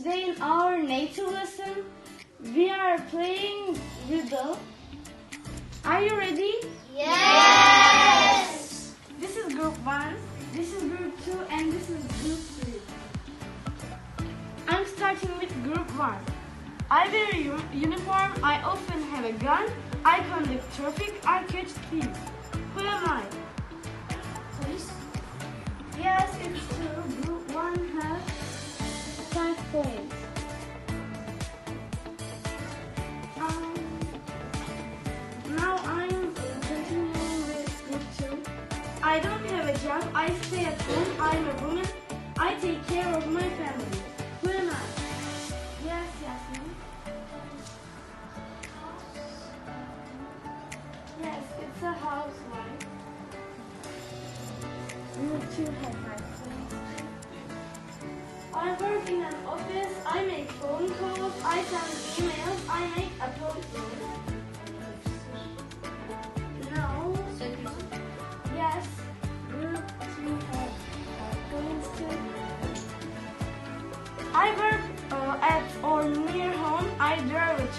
Today in our native lesson, we are playing riddle. Are you ready? Yes! This is group 1, this is group 2, and this is group 3. I'm starting with group 1. I wear a uniform, I often have a gun, I conduct traffic, I catch thieves. Who am I? Police? Yes, it's true. Group 1 has 5 points. Now I'm continuing with group 2. I don't have a job, I stay at home, I'm a woman, I take care of my family. Who am I? Yes, Yasmin. Yes, it's a housewife. Group 2 has 5 points. I work in an office, I make phone calls, I send emails, I make appointments. No. Yes. Group 2 has 5 points too. I work at or near home, I drive a truck.